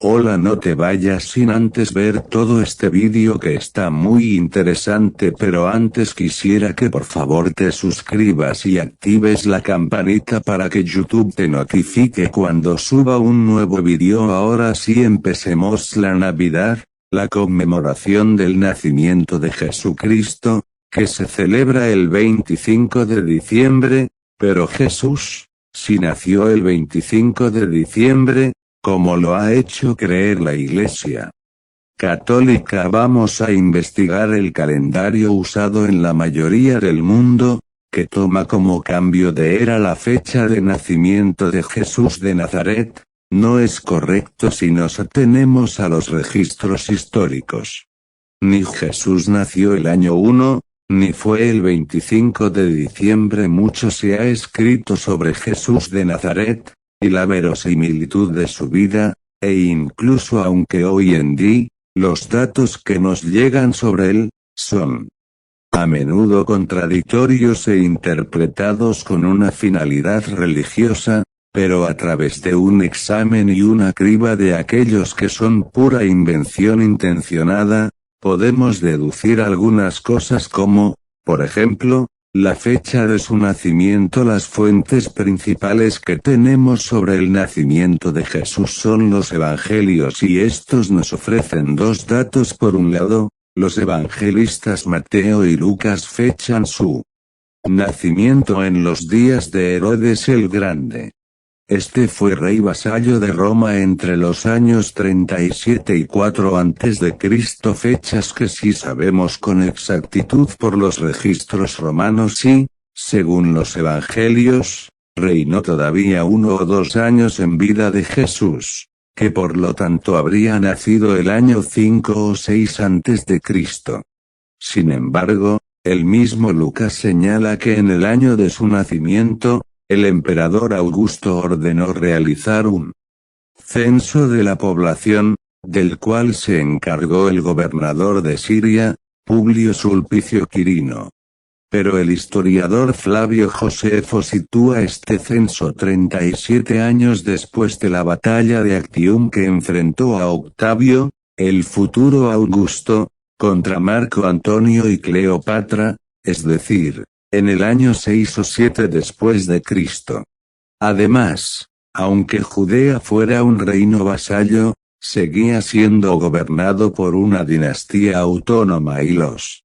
Hola, no te vayas sin antes ver todo este vídeo que está muy interesante, pero antes quisiera que por favor te suscribas y actives la campanita para que YouTube te notifique cuando suba un nuevo vídeo. Ahora sí, empecemos. La Navidad, la conmemoración del nacimiento de Jesucristo, que se celebra el 25 de diciembre, pero Jesús, si nació el 25 de diciembre, como lo ha hecho creer la Iglesia Católica. Vamos a investigar el calendario usado en la mayoría del mundo, que toma como cambio de era la fecha de nacimiento de Jesús de Nazaret. No es correcto si nos atenemos a los registros históricos. Ni Jesús nació el año 1, ni fue el 25 de diciembre. Mucho se ha escrito sobre Jesús de Nazaret, y la verosimilitud de su vida, e incluso aunque hoy en día, los datos que nos llegan sobre él, son a menudo contradictorios e interpretados con una finalidad religiosa, pero a través de un examen y una criba de aquellos que son pura invención intencionada, podemos deducir algunas cosas como, por ejemplo, la fecha de su nacimiento. Las fuentes principales que tenemos sobre el nacimiento de Jesús son los evangelios, y estos nos ofrecen dos datos. Por un lado, los evangelistas Mateo y Lucas fechan su nacimiento en los días de Herodes el Grande. Este fue rey vasallo de Roma entre los años 37 y 4 a.C., fechas que sí sabemos con exactitud por los registros romanos y, según los evangelios, reinó todavía 1 o 2 años en vida de Jesús, que por lo tanto habría nacido el año 5 o 6 a.C. Sin embargo, el mismo Lucas señala que en el año de su nacimiento, el emperador Augusto ordenó realizar un censo de la población, del cual se encargó el gobernador de Siria, Publio Sulpicio Quirino. Pero el historiador Flavio Josefo sitúa este censo 37 años después de la batalla de Actium, que enfrentó a Octavio, el futuro Augusto, contra Marco Antonio y Cleopatra, es decir, en el año 6 o 7 después de Cristo. Además, aunque Judea fuera un reino vasallo, seguía siendo gobernado por una dinastía autónoma y los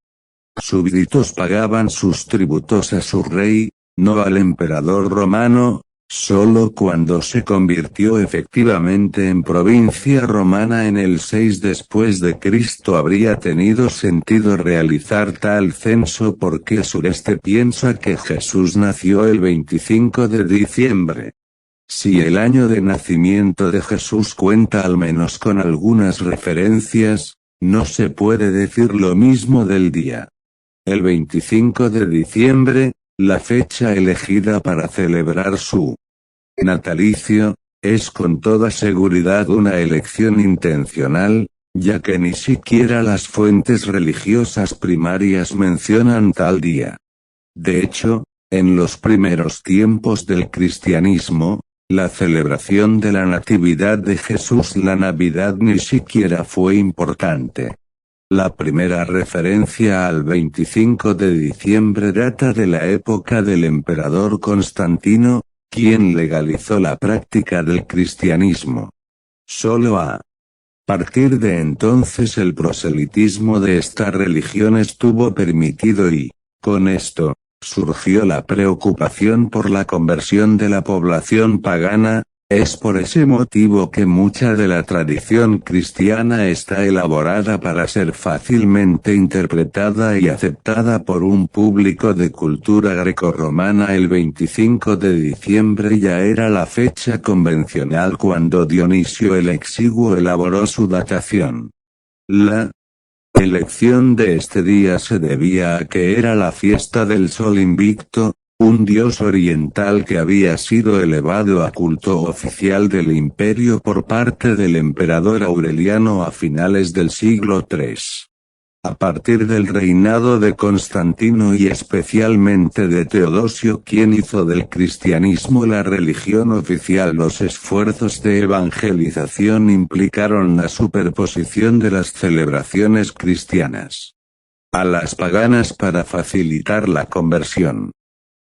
súbditos pagaban sus tributos a su rey, no al emperador romano. Solo cuando se convirtió efectivamente en provincia romana en el 6 después de Cristo habría tenido sentido realizar tal censo, porque Sureste piensa que Jesús nació el 25 de diciembre. Si el año de nacimiento de Jesús cuenta al menos con algunas referencias, no se puede decir lo mismo del día. El 25 de diciembre, la fecha elegida para celebrar su natalicio, es con toda seguridad una elección intencional, ya que ni siquiera las fuentes religiosas primarias mencionan tal día. De hecho, en los primeros tiempos del cristianismo, la celebración de la Natividad de Jesús, la Navidad, ni siquiera fue importante. La primera referencia al 25 de diciembre data de la época del emperador Constantino, quien legalizó la práctica del cristianismo. Solo a partir de entonces el proselitismo de esta religión estuvo permitido y, con esto, surgió la preocupación por la conversión de la población pagana. Es por ese motivo que mucha de la tradición cristiana está elaborada para ser fácilmente interpretada y aceptada por un público de cultura grecorromana. El 25 de diciembre ya era la fecha convencional cuando Dionisio el Exiguo elaboró su datación. La elección de este día se debía a que era la fiesta del Sol Invicto, un dios oriental que había sido elevado a culto oficial del imperio por parte del emperador Aureliano a finales del siglo III. A partir del reinado de Constantino y especialmente de Teodosio, quien hizo del cristianismo la religión oficial, los esfuerzos de evangelización implicaron la superposición de las celebraciones cristianas a las paganas para facilitar la conversión.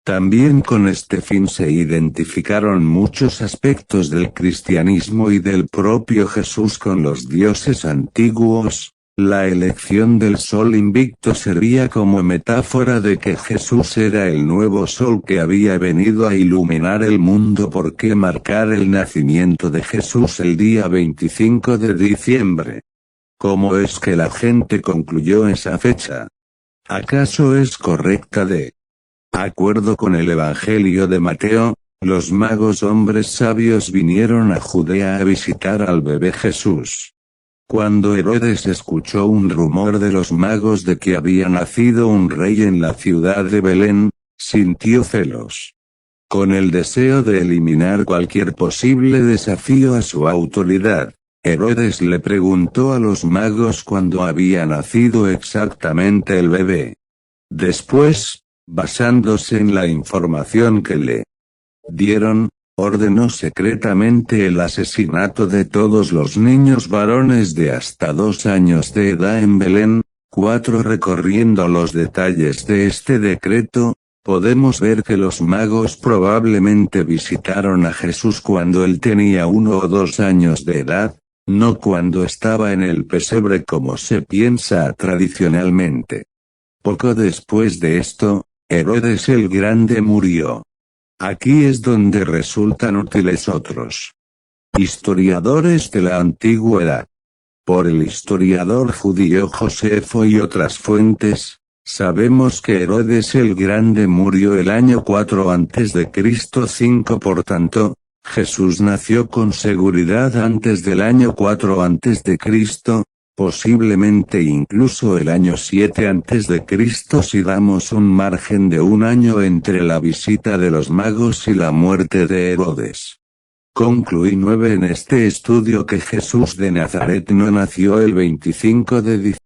También con este fin se identificaron muchos aspectos del cristianismo y del propio Jesús con los dioses antiguos. La elección del sol invicto servía como metáfora de que Jesús era el nuevo sol que había venido a iluminar el mundo. ¿Por qué marcar el nacimiento de Jesús el día 25 de diciembre? ¿Cómo es que la gente concluyó esa fecha? ¿Acaso es correcta de acuerdo con el Evangelio de Mateo? Los magos, hombres sabios, vinieron a Judea a visitar al bebé Jesús. Cuando Herodes escuchó un rumor de los magos de que había nacido un rey en la ciudad de Belén, sintió celos. Con el deseo de eliminar cualquier posible desafío a su autoridad, Herodes le preguntó a los magos cuándo había nacido exactamente el bebé. Después, basándose en la información que le dieron, ordenó secretamente el asesinato de todos los niños varones de hasta 2 años de edad en Belén. 4. Recorriendo los detalles de este decreto, podemos ver que los magos probablemente visitaron a Jesús cuando él tenía 1 o 2 años de edad, no cuando estaba en el pesebre como se piensa tradicionalmente. Poco después de esto, Herodes el Grande murió. Aquí es donde resultan útiles otros historiadores de la antigüedad. Por el historiador judío Josefo y otras fuentes, sabemos que Herodes el Grande murió el año 4 a.C. 5. Por tanto, Jesús nació con seguridad antes del año 4 a.C., posiblemente incluso el año 7 a.C. si damos un margen de 1 año entre la visita de los magos y la muerte de Herodes. Concluí 9 en este estudio que Jesús de Nazaret no nació el 25 de diciembre.